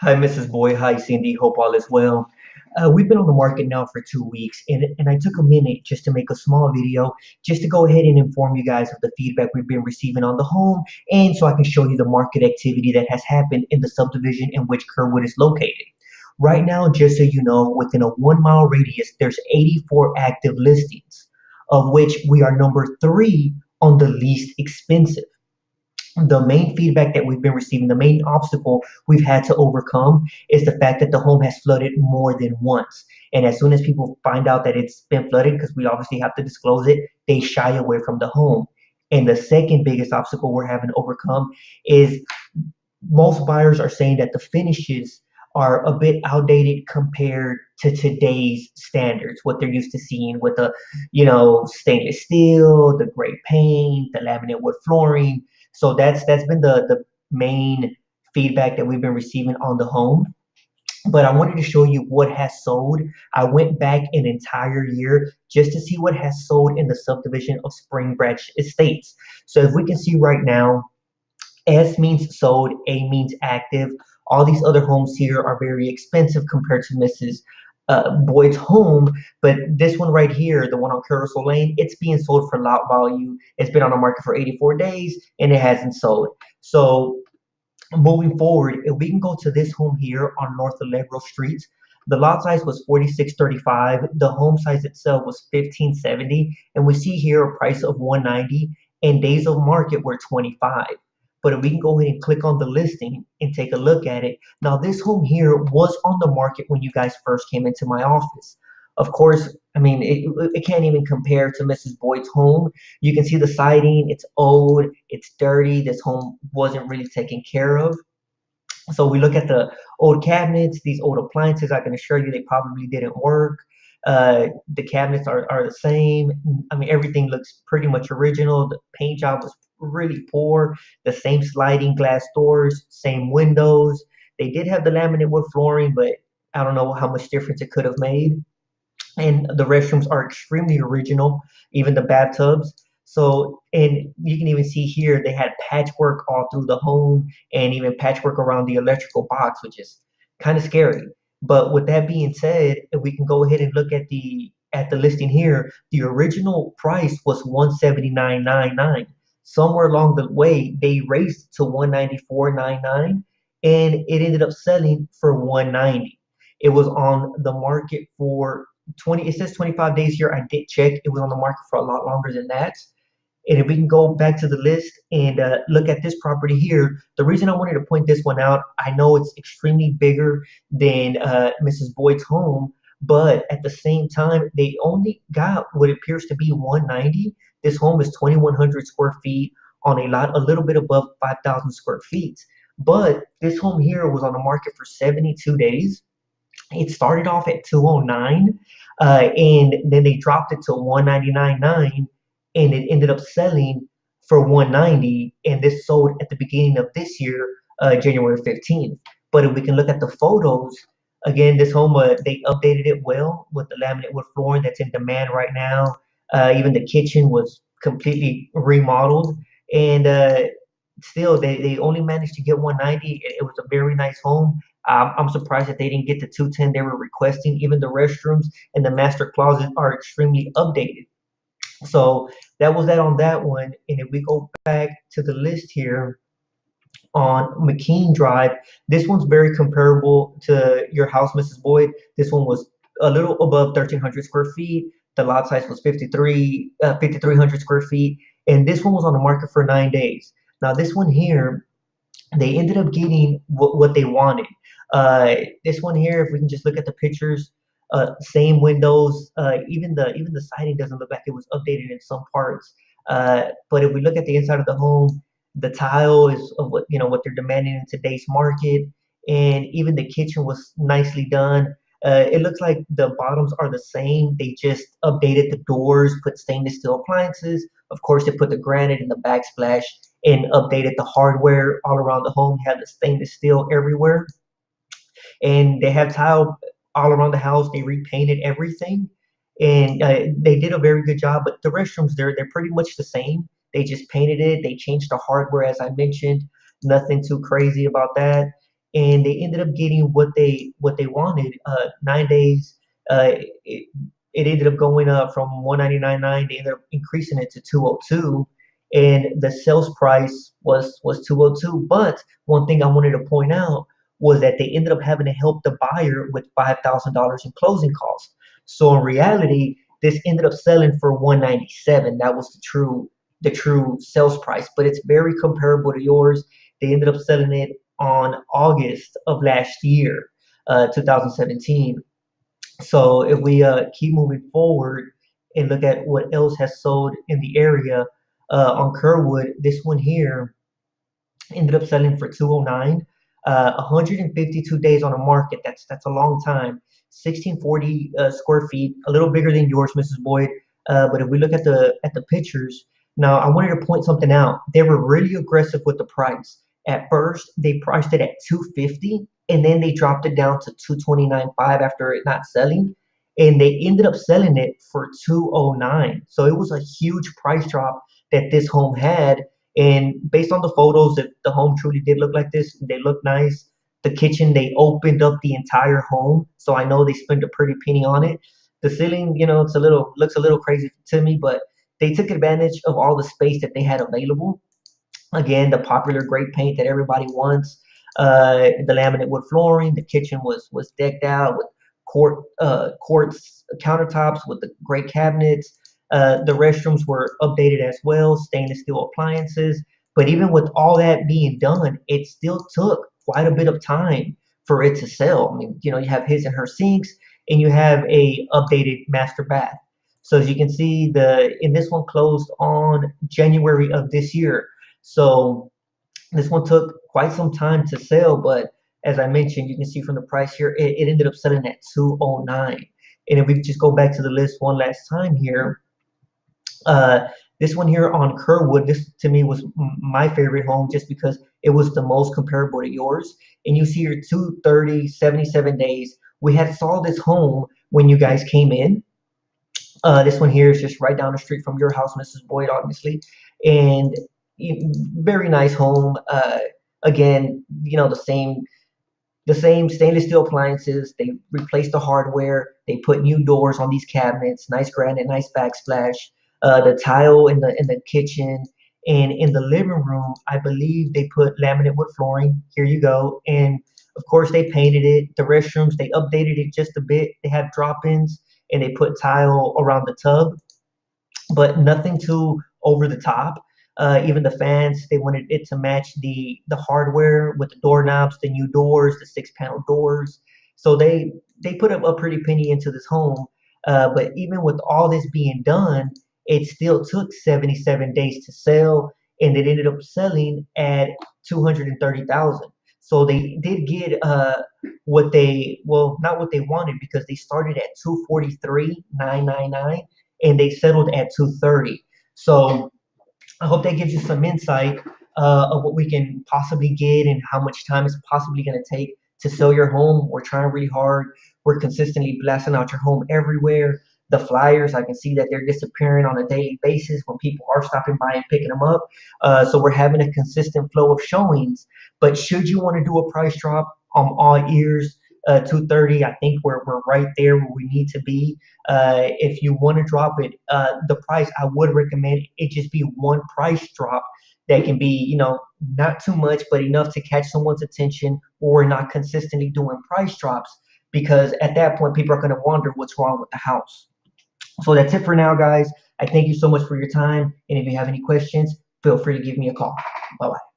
Hi, Mrs. Boyd. Hi, Cindy. Hope all is well. We've been on the market now for 2 weeks, and I took a minute just to make a small video just to go ahead and inform you guys of the feedback we've been receiving on the home, and so I can show you the market activity that has happened in the subdivision in which Kerwood is located. Right now, just so you know, within a 1 mile radius, there's 84 active listings, of which we are number three on the least expensive. The main feedback that we've been receiving, the main obstacle we've had to overcome is the fact that the home has flooded more than once. And as soon as people find out that it's been flooded, because we obviously have to disclose it, they shy away from the home. And the second biggest obstacle we're having to overcome is most buyers are saying that the finishes are a bit outdated compared to today's standards, what they're used to seeing with the, stainless steel, the gray paint, the laminate wood flooring. So that's been the main feedback that we've been receiving on the home. But I wanted to show you what has sold. I went back an entire year just to see what has sold in the subdivision of Spring Branch Estates. So if we can see right now, S means sold, A means active. All these other homes here are very expensive compared to Mrs. Boyd's home, but this one right here, the one on Carousel Lane, it's being sold for lot value. It's been on the market for 84 days and it hasn't sold. So moving forward, if we can go to this home here on North Allegro Street, the lot size was 4635. The home size itself was 1570, and we see here a price of 190, and days of market were 25. But if we can go ahead and click on the listing and take a look at it, now this home here was on the market when you guys first came into my office. Of course, I mean, it can't even compare to Mrs. Boyd's home. You can see the siding, it's old, it's dirty. This home wasn't really taken care of. So we look at the old cabinets, these old appliances, I can assure you they probably didn't work. The cabinets are the same. I mean, everything looks pretty much original. The paint job was really poor. The same sliding glass doors, same windows. They did have the laminate wood flooring, but I don't know how much difference it could have made. And the restrooms are extremely original, even the bathtubs. So, and you can even see here they had patchwork all through the home and even patchwork around the electrical box, which is kind of scary. But with that being said, if we can go ahead and look at the listing here, the original price was 179.99. Somewhere along the way, they raised to 194.99, and it ended up selling for 190. It was on the market for 20, it says 25 days here. I did check. It was on the market for a lot longer than that. And if we can go back to the list and look at this property here, the reason I wanted to point this one out, I know it's extremely bigger than Mrs. Boyd's home, but at the same time, they only got what appears to be 190. This home is 2,100 square feet on a lot, a little bit above 5,000 square feet. But this home here was on the market for 72 days. It started off at 209, and then they dropped it to 199.9, and it ended up selling for 190. And this sold at the beginning of this year, January 15th. But if we can look at the photos, again, this home they updated it well with the laminate wood flooring that's in demand right now. Even the kitchen was completely remodeled, and still they only managed to get 190. It was a very nice home. I'm surprised that they didn't get the 210 they were requesting. Even the restrooms and the master closet are extremely updated. So that was that on that one. And if we go back to the list here on McKean Drive, this one's very comparable to your house, Mrs. Boyd. This one was a little above 1,300 square feet. The lot size was 5,300 square feet. And this one was on the market for 9 days. Now, this one here, they ended up getting what they wanted. This one here, if we can just look at the pictures, same windows, even the siding doesn't look like it was updated in some parts. But if we look at the inside of the home, the tile is of what they're demanding in today's market, and even the kitchen was nicely done. It looks like the bottoms are the same. They just updated the doors, put stainless steel appliances. Of course, they put the granite in the backsplash and updated the hardware all around the home. They have the stainless steel everywhere, and they have tile all around the house. They repainted everything, and they did a very good job. But the restrooms, they're pretty much the same. They just painted it. They changed the hardware, as I mentioned. Nothing too crazy about that. and they ended up getting what they wanted. 9 days. It, it ended up going up from 199.9. They ended up increasing it to 202, and the sales price was 202. But one thing I wanted to point out was that they ended up having to help the buyer with $5,000 in closing costs. So in reality, this ended up selling for 197. That was the true sales price, but it's very comparable to yours. They ended up selling it on August of last year, 2017. So if we keep moving forward and look at what else has sold in the area on Kerwood, this one here ended up selling for 209. 152 days on the market. That's a long time. 1640 square feet, a little bigger than yours, Mrs. Boyd. But if we look at the pictures, now I wanted to point something out. They were really aggressive with the price. At first, they priced it at 250, and then they dropped it down to 229.5 after it not selling, and they ended up selling it for 209. So it was a huge price drop that this home had, and based on the photos, the home truly did look like this. They look nice. The kitchen, they opened up the entire home, so I know they spent a pretty penny on it. The ceiling, it's a little looks a little crazy to me, but they took advantage of all the space that they had available. Again, the popular gray paint that everybody wants. The laminate wood flooring. The kitchen was decked out with quartz countertops with the gray cabinets. The restrooms were updated as well, stainless steel appliances. But even with all that being done, it still took quite a bit of time for it to sell. I mean, you have his and her sinks, and you have a updated master bath. So as you can see, the in this one closed on January of this year. So this one took quite some time to sell, but as I mentioned, you can see from the price here, it ended up selling at 209. And if we just go back to the list one last time here, uh, this one here on Kerwood, this to me was my favorite home just because it was the most comparable to yours. And you see here 230, 77 days. We had saw this home when you guys came in. This one here is just right down the street from your house, Mrs. Boyd, obviously, and very nice home. Again, the same stainless steel appliances. They replaced the hardware. They put new doors on these cabinets. Nice granite, nice backsplash. The tile in the kitchen and in the living room, I believe they put laminate wood flooring. Here you go, and of course they painted it. The restrooms they updated it just a bit. They have drop-ins and they put tile around the tub, but nothing too over the top. Even the fans, they wanted it to match the hardware with the doorknobs, the new doors, the six-panel doors. So they put a pretty penny into this home. But even with all this being done, it still took 77 days to sell, and it ended up selling at 230,000. So they did get what they well not what they wanted because they started at 243,999 and they settled at 230. So I hope that gives you some insight of what we can possibly get and how much time it's possibly going to take to sell your home. We're trying really hard. We're consistently blasting out your home everywhere. The flyers, I can see that they're disappearing on a daily basis when people are stopping by and picking them up. So we're having a consistent flow of showings. But should you want to do a price drop, I'm all ears. 230, I think we're right there where we need to be. If you want to drop it, the price, I would recommend it just be one price drop that can be, not too much, but enough to catch someone's attention, or not consistently doing price drops, because at that point, people are going to wonder what's wrong with the house. So that's it for now, guys. I thank you so much for your time. And if you have any questions, feel free to give me a call. Bye bye.